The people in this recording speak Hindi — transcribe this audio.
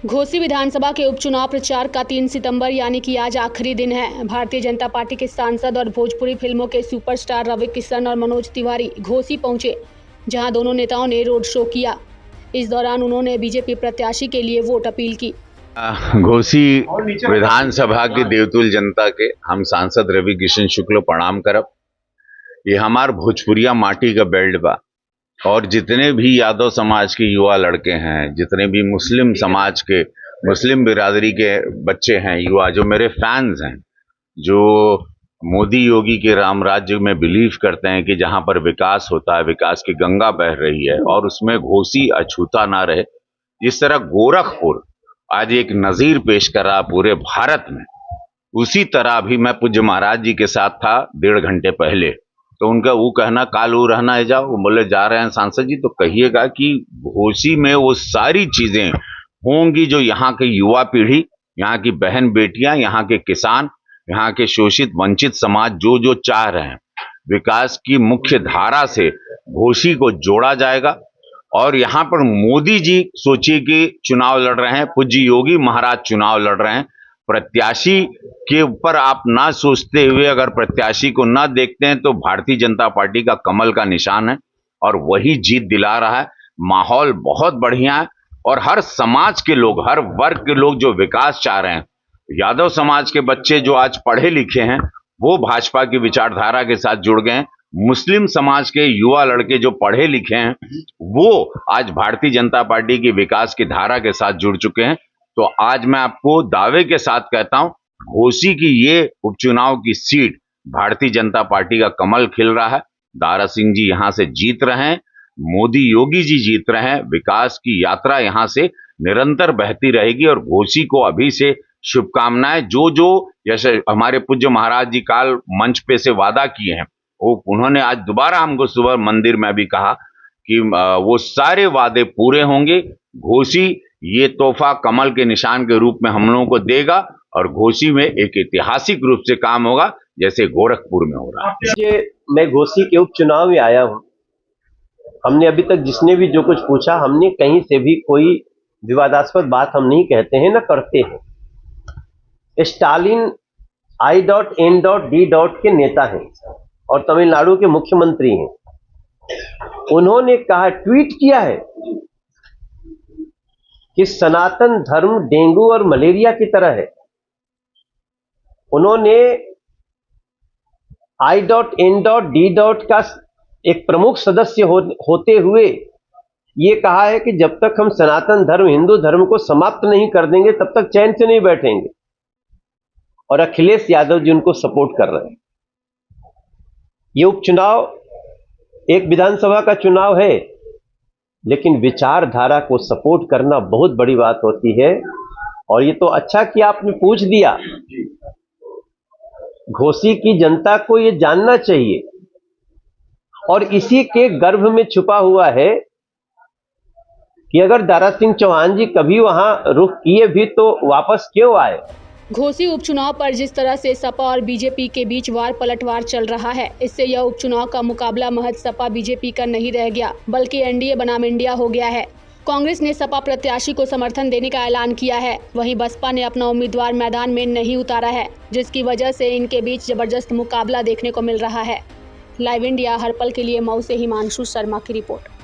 घोसी विधानसभा के उपचुनाव प्रचार का 3 सितंबर यानी कि आज आखिरी दिन है। भारतीय जनता पार्टी के सांसद और भोजपुरी फिल्मों के सुपरस्टार रवि किशन और मनोज तिवारी घोसी पहुंचे, जहां दोनों नेताओं ने रोड शो किया। इस दौरान उन्होंने बीजेपी प्रत्याशी के लिए वोट अपील की। घोसी विधानसभा के देवतुल जनता के हम सांसद रवि किशन शुक्ल प्रणाम करब। ये हमार भोजपुरिया माटी का बेल्ट बा और जितने भी यादव समाज के युवा लड़के हैं, जितने भी मुस्लिम समाज के, मुस्लिम बिरादरी के बच्चे हैं, युवा जो मेरे फैंस हैं, जो मोदी योगी के राम राज्य में बिलीव करते हैं कि जहां पर विकास होता है, विकास की गंगा बह रही है और उसमें घोसी अछूता ना रहे, जिस तरह गोरखपुर आज एक नजीर पेश कर रहा पूरे भारत में, उसी तरह भी मैं पूज्य महाराज जी के साथ था 1.5 घंटे पहले। तो उनका वो कहना काल वो रहना है जाओ, वो बोले जा रहे हैं सांसद जी, तो कहिएगा कि घोसी में वो सारी चीजें होंगी जो यहाँ की युवा पीढ़ी, यहाँ की बहन बेटियां, यहाँ के किसान, यहाँ के शोषित वंचित समाज जो जो चाह रहे हैं। विकास की मुख्य धारा से घोसी को जोड़ा जाएगा। और यहाँ पर मोदी जी सोचिए कि चुनाव लड़ रहे हैं, पूज्य योगी महाराज चुनाव लड़ रहे हैं। प्रत्याशी के ऊपर आप ना सोचते हुए अगर प्रत्याशी को ना देखते हैं तो भारतीय जनता पार्टी का कमल का निशान है और वही जीत दिला रहा है। माहौल बहुत बढ़िया है और हर समाज के लोग, हर वर्ग के लोग जो विकास चाह रहे हैं, यादव समाज के बच्चे जो आज पढ़े लिखे हैं वो भाजपा की विचारधारा के साथ जुड़ गए हैं। मुस्लिम समाज के युवा लड़के जो पढ़े लिखे हैं वो आज भारतीय जनता पार्टी की विकास की धारा के साथ जुड़ चुके हैं। तो आज मैं आपको दावे के साथ कहता हूं, घोसी की ये उपचुनाव की सीट भारतीय जनता पार्टी का कमल खिल रहा है। दारा सिंह जी यहां से जीत रहे हैं, मोदी योगी जी जीत रहे हैं। विकास की यात्रा यहां से निरंतर बहती रहेगी और घोसी को अभी से शुभकामनाएं। जो जो जैसे हमारे पूज्य महाराज जी काल मंच पे से वादा किए हैं, वो उन्होंने आज दोबारा हमको सुबह मंदिर में भी कहा कि वो सारे वादे पूरे होंगे। घोसी ये तोहफा कमल के निशान के रूप में हम लोगों को देगा और घोसी में एक ऐतिहासिक रूप से काम होगा जैसे गोरखपुर में हो रहा है। मैं घोसी के उपचुनाव में आया हूं। हमने अभी तक जिसने भी जो कुछ पूछा, हमने कहीं से भी कोई विवादास्पद बात हम नहीं कहते हैं, न करते हैं। Stalin I.N.D. के नेता हैं और तमिलनाडु के मुख्यमंत्री हैं। उन्होंने कहा, ट्वीट किया है कि सनातन धर्म डेंगू और मलेरिया की तरह है। उन्होंने I.N.D. का एक प्रमुख सदस्य होते हुए ये कहा है कि जब तक हम सनातन धर्म, हिंदू धर्म को समाप्त नहीं कर देंगे तब तक चैन से नहीं बैठेंगे। और अखिलेश यादव जी उनको सपोर्ट कर रहे हैं। ये उपचुनाव एक विधानसभा का चुनाव है, लेकिन विचारधारा को सपोर्ट करना बहुत बड़ी बात होती है। और ये तो अच्छा कि आपने पूछ दिया। घोसी की जनता को ये जानना चाहिए और इसी के गर्भ में छुपा हुआ है कि अगर दारा सिंह चौहान जी कभी वहां रुख किए भी तो वापस क्यों आए। घोसी उपचुनाव पर जिस तरह से सपा और बीजेपी के बीच वार पलटवार चल रहा है, इससे यह उपचुनाव का मुकाबला महज सपा बीजेपी का नहीं रह गया, बल्कि एनडीए बनाम इंडिया हो गया है। कांग्रेस ने सपा प्रत्याशी को समर्थन देने का ऐलान किया है, वहीं बसपा ने अपना उम्मीदवार मैदान में नहीं उतारा है, जिसकी वजह से इनके बीच जबरदस्त मुकाबला देखने को मिल रहा है। लाइव इंडिया हर पल के लिए मऊ से हिमांशु शर्मा की रिपोर्ट।